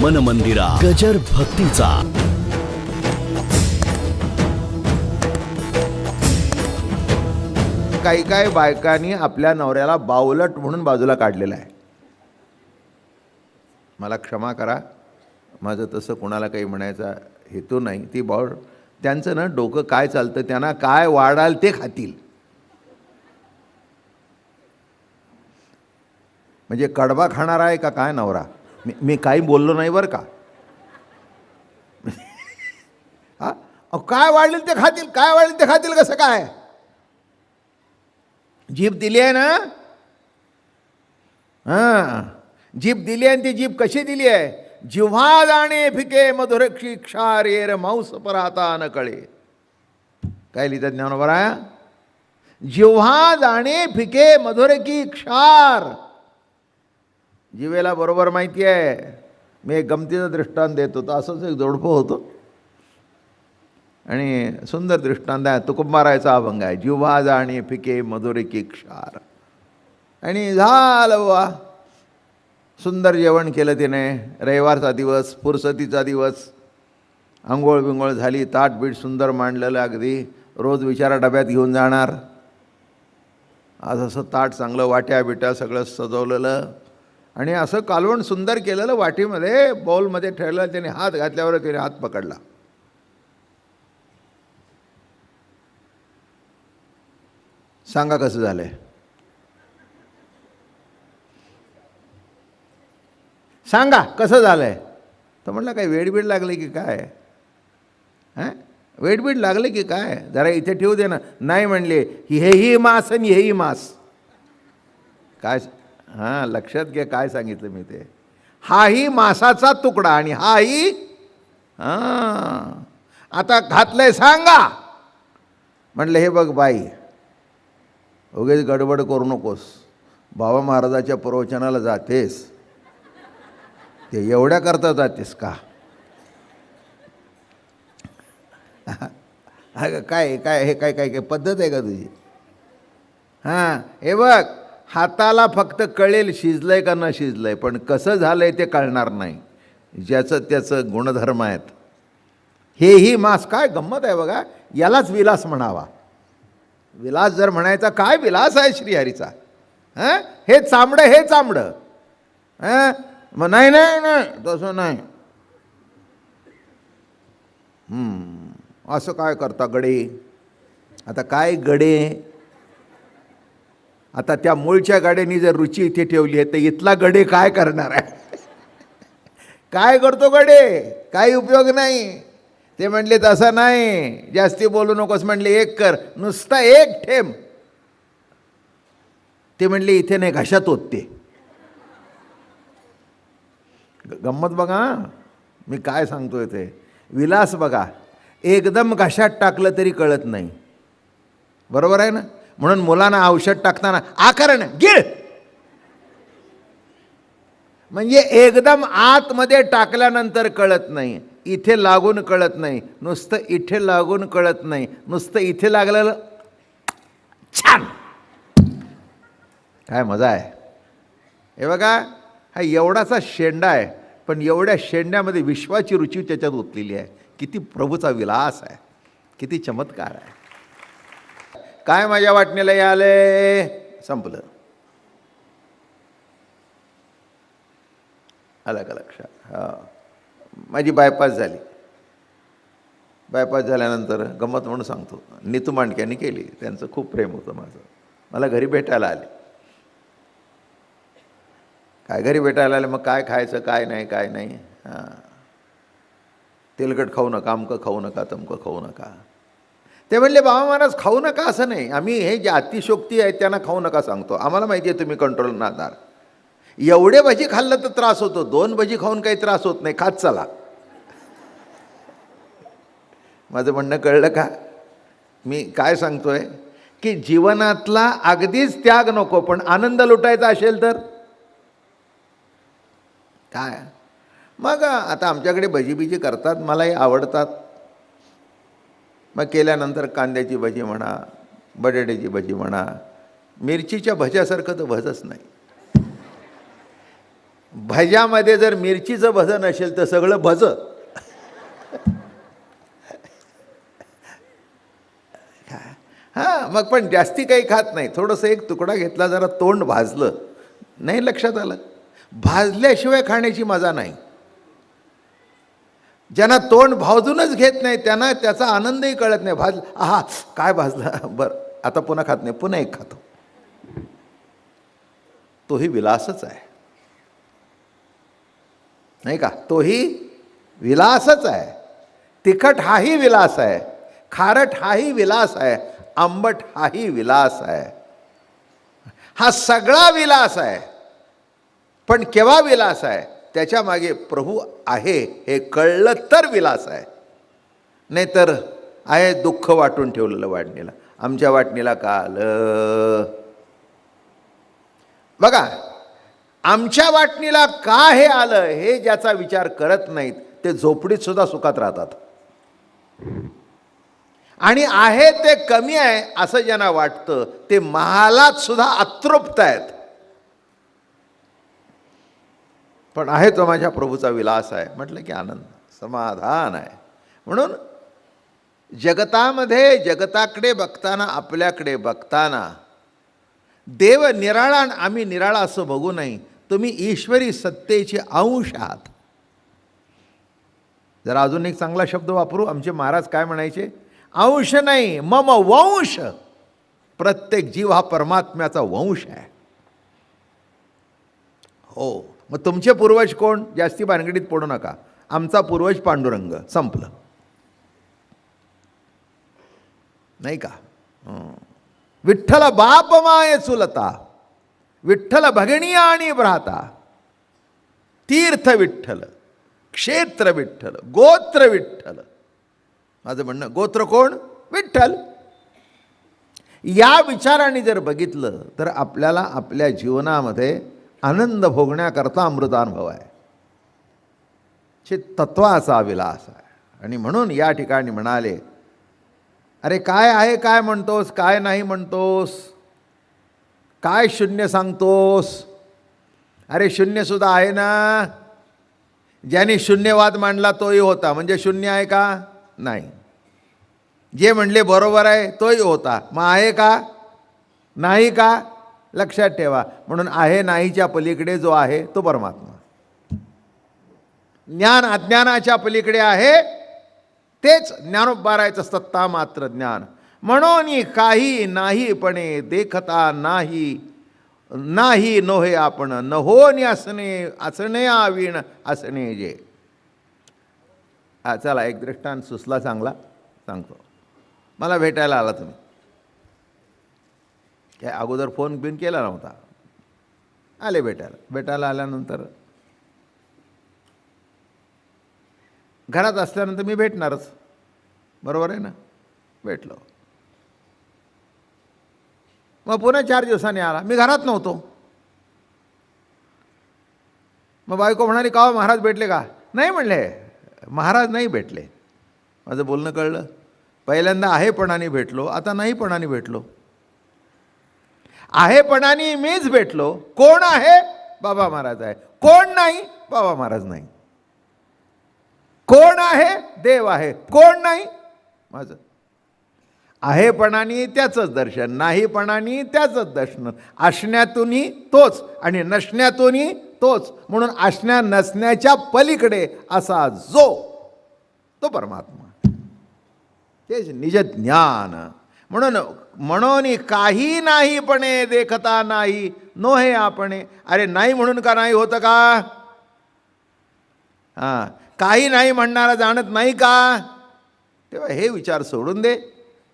मन मंदिरा गजर भक्तीचा. काही काही बायकांनी आपल्या नवऱ्याला बावलट म्हणून बाजूला काढलेलं आहे. मला क्षमा करा, माझं तसं कोणाला काही म्हणायचा हेतू नाही. ती त्यांचं ना डोकं काय चालतं, त्यांना काय वाढाल ते खातील. म्हणजे कडबा खाणारा आहे का काय नवरा? मी काही बोललो नाही बरं का. हा, काय वाढेल ते खातील, काय वाढेल ते खातील कसं काय? जीभ दिली आहे ना, हां जीभ दिली आहे. ती जीभ कशी दिली आहे? जिव्हा जाणे फिके मधुर क्षार येर मांस पराता न कळे. काय लिहितात ज्ञानोबा? जिव्हा जाणे फिके मधुर की क्षार. जिवेला बरोबर माहिती आहे. मी एक गमतीचं दृष्टांत देत होतो. असंच एक जोडपं होतं आणि सुंदर दृष्टांत आहे. तुकोबारायचा अभंग आहे. जिव्हा जाणे फिके मधुर की क्षार. आणि झालं वा, सुंदर जेवण केलं तिने. रविवारचा दिवस, फुरसतीचा दिवस, आंघोळ बिंघोळ झाली, ताटबीट सुंदर मांडलेलं अगदी. रोज विचारा डब्यात घेऊन जाणार. आज असं ताट चांगलं, वाट्या बिट्या सगळं सजवलेलं आणि असं कालवण सुंदर केलेलं वाटीमध्ये बाउलमध्ये ठेवलं. त्याने हात घातल्यावर त्याने हात पकडला. सांगा कसं झालंय? सांगा कसं झालंय? तर म्हटलं काय वेडबीड लागले की काय? हां, वेडबीड लागले की काय? जरा इथे ठेवू दे ना. नाही म्हणले, हेही मांस आणि हेही मांस. काय? हां, लक्षात घ्या काय सांगितलं मी ते. हाही मांसाचा तुकडा आणि हाही. हां, आता घातलंय सांगा. म्हटलं हे बघ बाई, उगीच गडबड करू नकोस. बाबा महाराजाच्या प्रवचनाला जातेस ते एवढ्या करता जातेस का? काय काय हे काय काय काय पद्धत आहे का तुझी? हां, हे बघ, हाताला फक्त कळेल शिजलंय का न शिजलंय, पण कसं झालंय ते कळणार नाही. ज्याचं त्याचं गुणधर्म आहेत. हेही मांस. काय गंमत आहे बघा. यालाच विलास म्हणावा. विलास जर म्हणायचा, काय विलास आहे श्रीहरीचा? हां, हे चांबडं, हे चांबडं. हां, मग नाही नाही नाही तसं नाही. असं काय करता गडे? आता काय गडे? आता त्या मूळच्या गाड्यांनी जर रुची इथे ठेवली आहे तर इथला गडे काय करणार आहे? काय करतो गडे? काही उपयोग नाही. ते म्हणले तसं नाही, जास्ती बोलू नकोस. म्हणले एक कर, नुसता एक ठेम. ते म्हणले इथे नाही, घशात ओतते. गंमत बघा, मी काय सांगतोय ते. विलास बघा, एकदम घशात टाकलं तरी कळत नाही. बरोबर आहे ना? म्हणून मुलांना औषध टाकताना आकरण गिळ, म्हणजे एकदम आतमध्ये टाकल्यानंतर कळत नाही, इथे लागून कळत नाही. नुसतं इथे लागून कळत नाही, नुसतं इथे लागलेलं छान. काय मजा आहे. हे बघा, हा एवढासा शेंडा आहे, पण एवढ्या शेंड्यामध्ये विश्वाची रुची त्याच्यात ओतलेली आहे. किती प्रभूचा विलास आहे, किती चमत्कार आहे. काय माझ्या वाटणीला आले? संपलं. आलं का लक्षात? हां, माझी बायपास झाली. बायपास झाल्यानंतर गंमत म्हणून सांगतो, नीतू मांडक्यांनी केली. त्यांचं खूप प्रेम होतं माझं. मला घरी भेटायला आले. काय घरी भेटायला आले, मग काय खायचं काय नाही काय नाही. हां, तेलकट खाऊ नका, अमकं खाऊ नका, तमकं खाऊ नका. ते म्हणले बाबा महाराज खाऊ नका असं नाही, आम्ही हे जे अतिशोक्ती आहेत त्यांना खाऊ नका सांगतो. आम्हाला माहिती आहे तुम्ही कंट्रोल नादार. एवढे भजी खाल्लं तर त्रास होतो, 2 भजी खाऊन काही त्रास होत नाही, खात चला. माझं म्हणणं कळलं का? मी काय सांगतोय की जीवनातला अगदीच त्याग नको, पण आनंद लुटायचा असेल तर काय? मग आता आमच्याकडे भजी करतात, मलाही आवडतात. मग केल्यानंतर कांद्याची भजी म्हणा, बटाट्याची भजी म्हणा, मिरचीच्या भज्यासारखं तर भजच नाही. भज्यामध्ये जर मिरचीचं भजं नसेल तर सगळं भजं. हां, मग पण जास्ती काही खात नाही. थोडंसं एक तुकडा घेतला, जरा तोंड भाजलं, नाही लक्षात आलं, भाजल्याशिवाय खाण्याची मजा नाही. ज्यांना तोंड भाजूनच घेत नाही त्यांना त्याचा आनंदही कळत नाही. आहा काय भाजलं, बरं आता पुन्हा खात नाही, पुन्हा एक खातो. तोही विलासच आहे, नाही का? तोही विलासच आहे. तिखट हाही विलास आहे, खारट हाही विलास आहे, आंबट हाही विलास आहे. हा सगळा विलास आहे. पण केव्हा विलास आहे? त्याच्या मागे प्रभू आहे हे कळलं तर विलास आहे. नाहीतर आहे दुःख वाटून ठेवलेलं वाटणीला. आमच्या वाटणीला का आलं बघा, आमच्या वाटणीला का हे आलं हे ज्याचा विचार करत नाहीत ते झोपडीत सुद्धा सुखात राहतात. आणि आहे ते कमी आहे असं ज्यांना वाटतं ते महालात सुद्धा अतृप्त आहेत. पण आहे तो माझ्या प्रभूचा विलास आहे म्हटलं की आनंद, समाधान आहे. म्हणून जगतामध्ये जगताकडे बघताना, आपल्याकडे बघताना देव निराळा आणि आम्ही निराळा असं बघू नये. तुम्ही ईश्वरी सत्तेचे अंश आहात. जरा अजून एक चांगला शब्द वापरू. आमचे महाराज काय म्हणायचे? अंश नाही, मम वंश. प्रत्येक जीव हा परमात्म्याचा वंश आहे. हो, मग तुमचे पूर्वज कोण? जास्ती भानगडीत पडू नका. आमचा पूर्वज पांडुरंग, संपलं, नाही का? विठ्ठल बाप माय चुलता, विठ्ठल भगिनी आणि भ्राता, तीर्थ विठ्ठल, क्षेत्र विठ्ठल, गोत्र विठ्ठल. माझं म्हणणं, गोत्र कोण? विठ्ठल. या विचाराने जर बघितलं तर आपल्याला आपल्या जीवनामध्ये आनंद भोगण्याकरता अमृतानुभव आहे. तत्वाचा विलास आहे. आणि म्हणून या ठिकाणी म्हणाले, अरे काय आहे काय म्हणतोस, काय नाही म्हणतोस, काय शून्य सांगतोस? अरे शून्यसुद्धा आहे ना. ज्याने शून्यवाद मांडला तोही होता, म्हणजे शून्य आहे का? नाही. जे म्हणले बरोबर आहे तोही होता, मग आहे का? नाही का? लक्षात ठेवा. म्हणून आहे नाहीच्या पलीकडे जो आहे तो परमात्मा. ज्ञान अज्ञानाच्या पलीकडे आहे तेच ज्ञानोबारायचं सत्ता मात्र ज्ञान. म्हणून काही नाहीपणे देखता नाही, नाही नोहे आपण, न होणे असणे, असणे आवीण असणे जे. चला एक दृष्टांत सुचला चांगला, सांगतो. मला भेटायला आला तुम्ही, काय अगोदर फोन बिन केला नव्हता, आले भेटायला आल्यानंतर घरात असल्यानंतर मी भेटणारच, बरोबर आहे ना? भेटलो. मग पुन्हा 4 दिवसांनी आला, मी घरात नव्हतो. मग बायको म्हणाली, का महाराज भेटले का? नाही म्हणले, महाराज नाही भेटले. माझं बोलणं कळलं. पहिल्यांदा आहेपणाने भेटलो, आता नाहीपणाने भेटलो. आहेपणाने मीच भेटलो. कोण आहे? बाबा महाराज आहे. कोण नाही? बाबा महाराज नाही. कोण आहे? देव आहे. कोण नाही? माझं. आहेपणाने त्याचंच दर्शन, नाहीपणाने त्याचंच दर्शन. असण्यातूनही तोच आणि नसण्यातूनही तोच. म्हणून असण्या नसण्याच्या पलीकडे असा जो, तो परमात्मा, तेच निज ज्ञान. म्हणून काही नाहीपणे देखता नाही नोहे आपणे. अरे नाही म्हणून का नाही होतं का? हां, काही नाही म्हणणारा जाणत नाही का? तेव्हा हे विचार सोडून दे.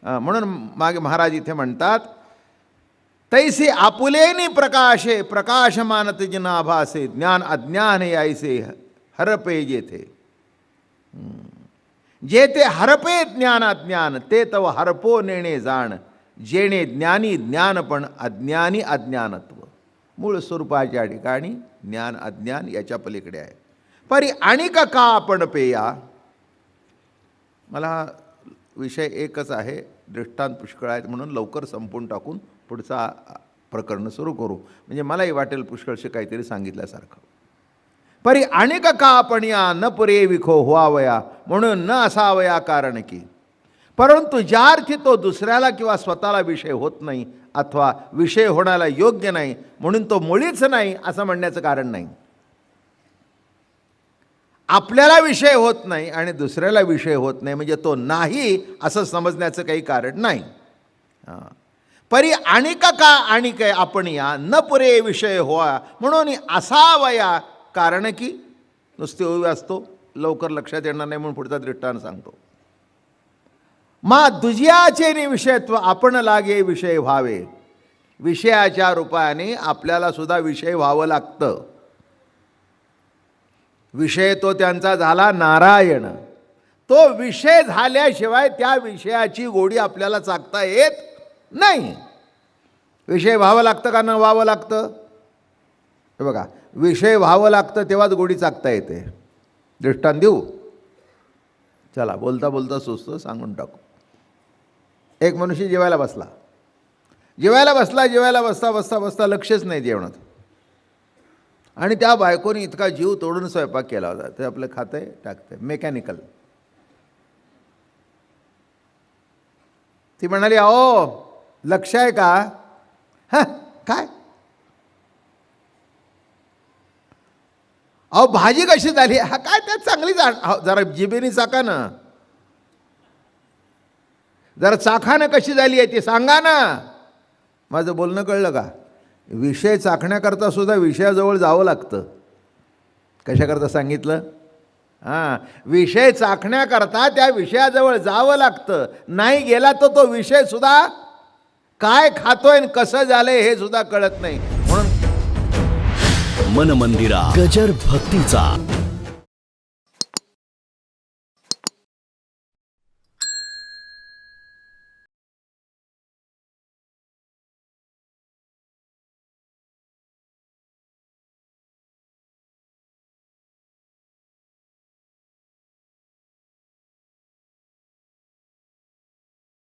म्हणून मागे महाराज इथे म्हणतात, तैसे आपुलेनी प्रकाशे प्रकाशमानत जिनाभासे, ज्ञान अज्ञान यायसे हरपे जेथे. जे ते हरपे ज्ञान अज्ञान, ते तव हरपो नेणे जाण. जेणे ज्ञानी ज्ञान पण अज्ञानी अज्ञानत्व. मूळ स्वरूपाच्या ठिकाणी ज्ञान अज्ञान याच्या पलीकडे आहे. परी आणिक का आपण पेया. मला हा विषय एकच आहे, दृष्टांत पुष्कळ आहेत, म्हणून लवकर संपून टाकून पुढचा प्रकरण सुरू करू, म्हणजे मलाही वाटेल पुष्कळशी काहीतरी सांगितल्यासारखं. परी अनेक का आपण या न पुरे विखो व्हावया म्हणून न असावया कारण की. परंतु ज्या अर्थी तो दुसऱ्याला किंवा स्वतःला विषय होत नाही अथवा विषय होण्याला योग्य नाही म्हणून तो मुळीच नाही असं म्हणण्याचं कारण नाही. आपल्याला विषय होत नाही आणि दुसऱ्याला विषय होत नाही म्हणजे तो नाही असं समजण्याचं काही कारण नाही. परी अनेक का अणिक आपण या न पुरे विषय होवा म्हणून असावया कारण की. नुसते ओवी असतो लवकर लक्षात येणार नाही म्हणून पुढचा दृष्टांत सांगतो. मा दुजियाचे विषयत्व आपण लागे विषय व्हावे. विषयाच्या रूपाने आपल्याला सुद्धा विषय व्हावं लागतं. विषय तो त्यांचा झाला नारायण. तो विषय झाल्याशिवाय त्या विषयाची गोडी आपल्याला चाखता येत नाही. विषय व्हावं लागतं का न व्हावं लागतं. हे बघा, विषय व्हावं लागतं तेव्हाच गोडी चाखता येते. दृष्टांत देऊ. चला, बोलता बोलता सुचतं, सांगून टाकू. एक मनुष्य जेवायला बसला. जेवायला बसता बसता बसता लक्षच नाही जेवणात. आणि त्या बायकोने इतका जीव तोडून स्वयंपाक केला होता. ते आपलं खातंय टाकतंय मेकॅनिकल. ती म्हणाली, अहो लक्ष आहे का. हां काय. अहो भाजी कशी झाली. हा काय त्यात चांगली जरा जिभेने चाका ना. जरा चाखानं कशी झाली आहे ती सांगा ना. माझं बोलणं कळलं का. विषय चाखण्याकरता सुद्धा विषयाजवळ जावं लागतं. कशाकरता सांगितलं. हां, विषय चाखण्याकरता त्या विषयाजवळ जावं लागतं. नाही गेला तर तो विषय सुद्धा काय खातोय आणि कसं झालंय हे सुद्धा कळत नाही. म्हणून मन मंदिरा गजर भक्तीचा.